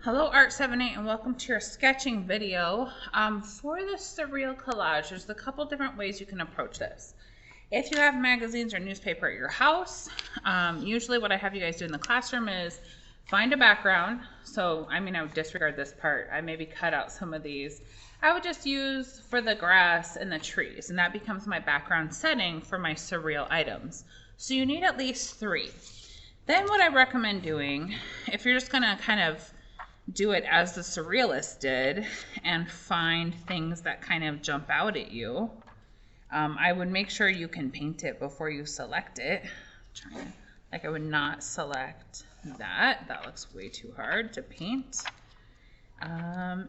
Hello Art78 and welcome to your sketching video. For this surreal collage, there's a couple different ways you can approach this. If you have magazines or newspaper at your house, usually what I have you guys do in the classroom is find a background. So, I would disregard this part. I maybe cut out some of these. I would just use for the grass and the trees, and that becomes my background setting for my surreal items. So you need at least 3. Then what I recommend doing, if you're just gonna kind of do it as the surrealist did and find things that kind of jump out at you, I would make sure you can paint it before you select it. I would not select that. That looks way too hard to paint.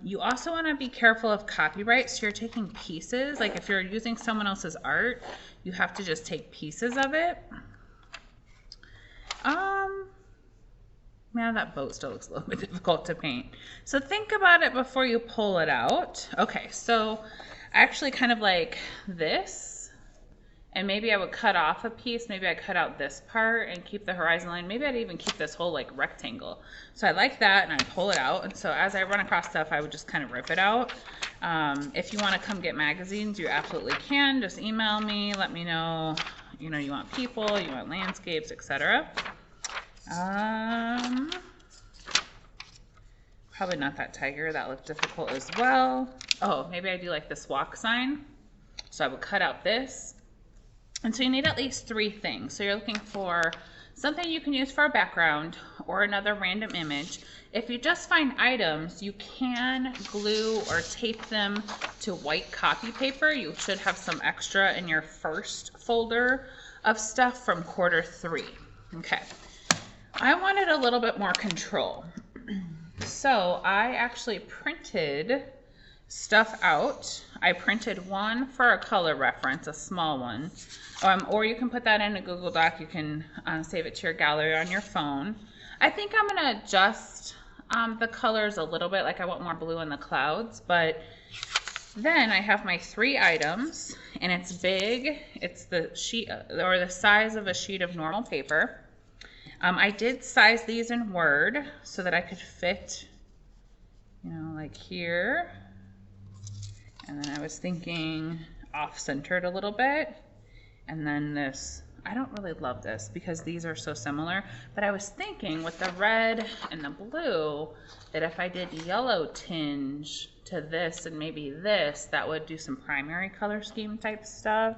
You also want to be careful of copyright, so you're taking pieces. Like if you're using someone else's art, you have to just take pieces of it. Man, that boat still looks a little bit difficult to paint. So think about it before you pull it out. Okay, so I actually kind of like this, and maybe I would cut off a piece. Maybe I cut out this part and keep the horizon line. Maybe I'd even keep this whole like rectangle. So I like that, and I pull it out. And so as I run across stuff, I would just kind of rip it out. If you want to come get magazines, you absolutely can. Just email me, let me know, you want people, you want landscapes, etc. Probably not that tiger. That looked difficult as well. Oh, maybe I do like this walk sign. So I would cut out this. And so you need at least 3 things. So you're looking for something you can use for a background or another random image. If you just find items, you can glue or tape them to white copy paper. You should have some extra in your first folder of stuff from quarter 3. Okay. I wanted a little bit more control. So I actually printed stuff out. I printed one for a color reference, a small one. Or you can put that in a Google Doc. You can save it to your gallery on your phone. I think I'm going to adjust the colors a little bit. Like I want more blue in the clouds. But then I have my 3 items, and it's big. It's the sheet or the size of a sheet of normal paper. I did size these in Word so that I could fit, like here. And then I was thinking off-centered a little bit. And then this, I don't really love this because these are so similar, but I was thinking with the red and the blue that if I did yellow tinge to this and maybe this, that would do some primary color scheme type stuff.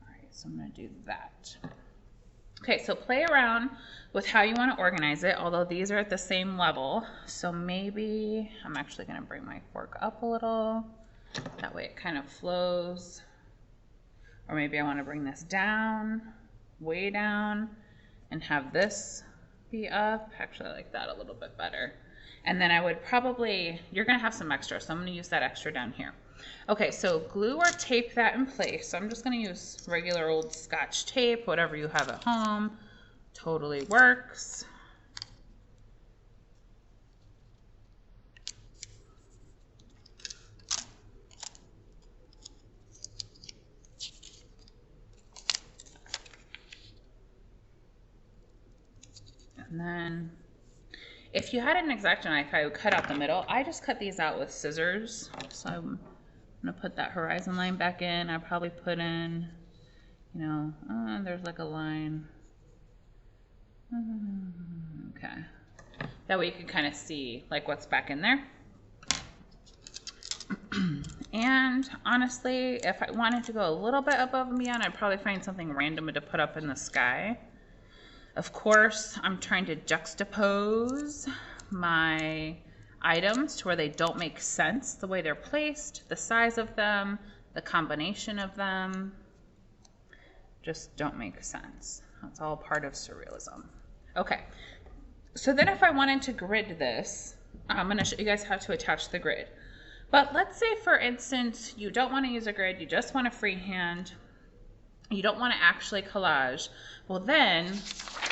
All right, so I'm gonna do that. Okay, so play around with how you want to organize it, although these are at the same level. So maybe I'm actually going to bring my fork up a little. That way it kind of flows. Or maybe I want to bring this down, way down, and have this be up. Actually, I like that a little bit better. And then I would probably, you're going to have some extra, so I'm going to use that extra down here. Okay, so glue or tape that in place. So I'm just going to use regular old Scotch tape, whatever you have at home. Totally works. And then if you had an X-Acto knife, I would cut out the middle. I just cut these out with scissors. So I'm going to put that horizon line back in. I probably put in, there's like a line. Okay. That way you can kind of see like what's back in there. And honestly, if I wanted to go a little bit above and beyond, I'd probably find something random to put up in the sky. Of course, I'm trying to juxtapose my items to where they don't make sense, the way they're placed, the size of them, the combination of them, just don't make sense. That's all part of surrealism. Okay, so then if I wanted to grid this, I'm going to show you guys how to attach the grid. But let's say, for instance, you don't want to use a grid, you just want to freehand, you don't want to actually collage. Well, then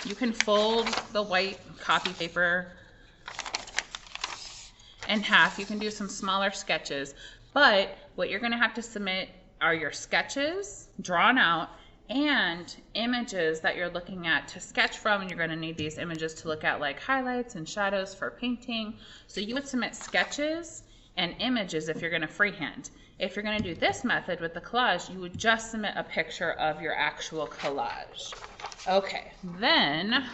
you can fold the white copy paper in half. You can do some smaller sketches, but what you're going to have to submit are your sketches drawn out and images that you're looking at to sketch from. And you're going to need these images to look at, like highlights and shadows for painting. So you would submit sketches and images if you're going to freehand. If you're going to do this method with the collage, you would just submit a picture of your actual collage. Okay, then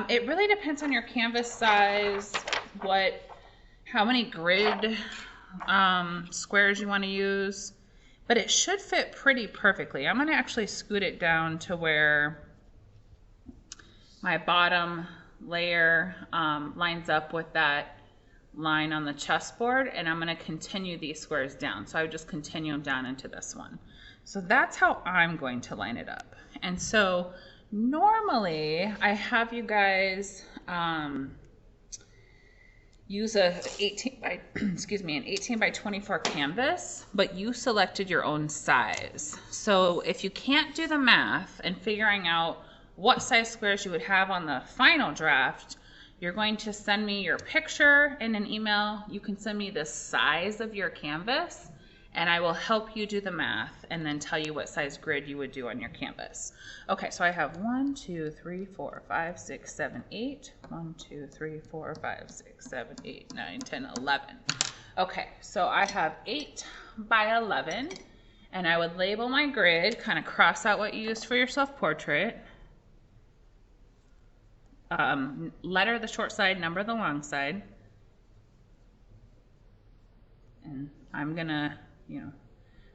it really depends on your canvas size, how many grid squares you want to use, but it should fit pretty perfectly. I'm going to actually scoot it down to where my bottom layer lines up with that line on the chessboard, and I'm going to continue these squares down. So I would just continue them down into this one. So that's how I'm going to line it up. And so normally I have you guys use an 18 by 24 canvas, but you selected your own size. So if you can't do the math and figuring out what size squares you would have on the final draft, you're going to send me your picture in an email. You can send me the size of your canvas, and I will help you do the math and then tell you what size grid you would do on your canvas. Okay, so I have 1, 2, 3, 4, 5, 6, 7, 8. 1, 2, 3, 4, 5, 6, 7, 8, 9, 10, 11. Okay, so I have 8 by 11, and I would label my grid, kind of cross out what you used for your self-portrait. Letter the short side, number the long side. And I'm gonna, I'm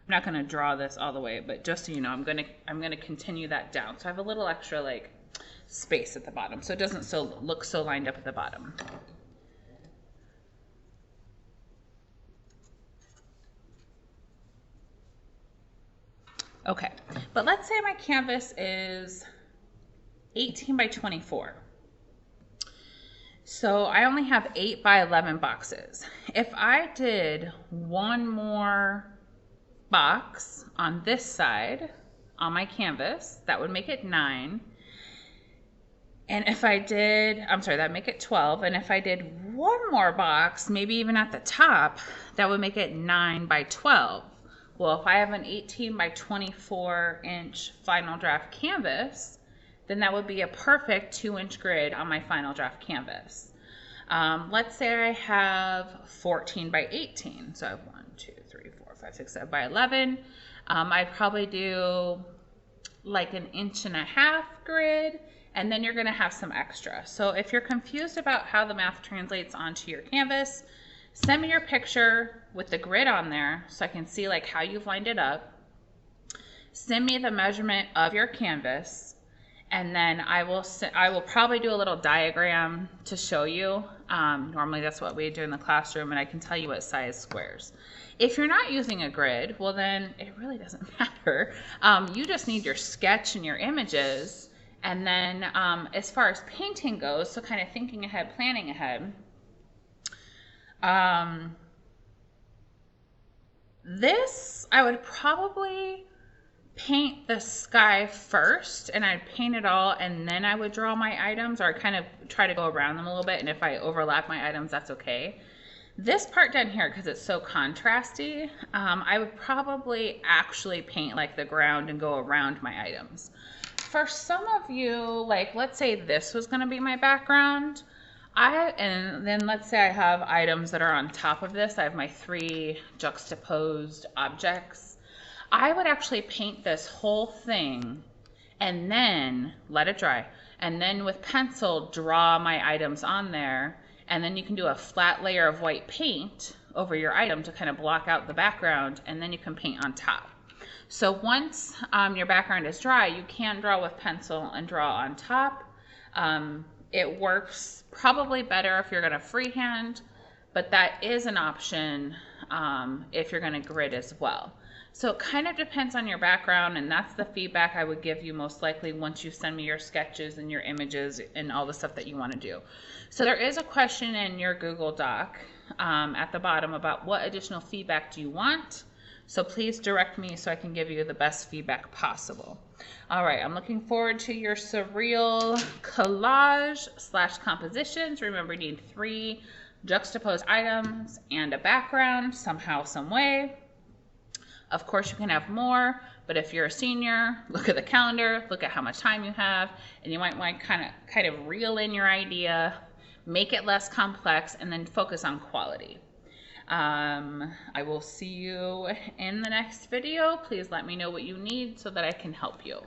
not gonna draw this all the way, but just so you know, I'm gonna continue that down. So I have a little extra like space at the bottom, so it doesn't look so lined up at the bottom. Okay, but let's say my canvas is 18 by 24. So I only have 8 by 11 boxes. If I did one more box on this side on my canvas, that would make it 9. And if I did, that'd make it 12. And if I did one more box, maybe even at the top, that would make it 9 by 12. Well, if I have an 18 by 24 inch final draft canvas, then that would be a perfect 2-inch grid on my final draft canvas. Let's say I have 14 by 18. So I have 1, 2, 3, 4, 5, 6, 7 by 11. I'd probably do like an 1.5 inch grid, and then you're gonna have some extra. So if you're confused about how the math translates onto your canvas, send me your picture with the grid on there so I can see like how you've lined it up. Send me the measurement of your canvas, and then I will probably do a little diagram to show you. Normally that's what we do in the classroom, and I can tell you what size squares. If you're not using a grid, well then it really doesn't matter. You just need your sketch and your images. And then as far as painting goes, so kind of thinking ahead, planning ahead, this I would probably paint the sky first, and I'd paint it all, and then I would draw my items, or I kind of try to go around them a little bit, and if I overlap my items, that's okay. This part down here, because it's so contrasty, I would probably actually paint like the ground and go around my items. For some of you, like let's say this was going to be my background, and then let's say I have items that are on top of this. I have my 3 juxtaposed objects. I would actually paint this whole thing and then let it dry, and then with pencil draw my items on there, and then you can do a flat layer of white paint over your item to kind of block out the background, and then you can paint on top. So once your background is dry, you can draw with pencil and draw on top. It works probably better if you're going to freehand, but that is an option if you're going to grid as well. So it kind of depends on your background, and that's the feedback I would give you most likely once you send me your sketches and your images and all the stuff that you want to do. So there is a question in your Google Doc at the bottom about what additional feedback do you want. So please direct me so I can give you the best feedback possible. All right, I'm looking forward to your surreal collage / compositions. Remember, you need 3 juxtaposed items and a background somehow, some way. Of course, you can have more, But if you're a senior, look at the calendar, look at how much time you have, and you might want to kind of reel in your idea, make it less complex, and then focus on quality. I will see you in the next video. Please let me know what you need so that I can help you.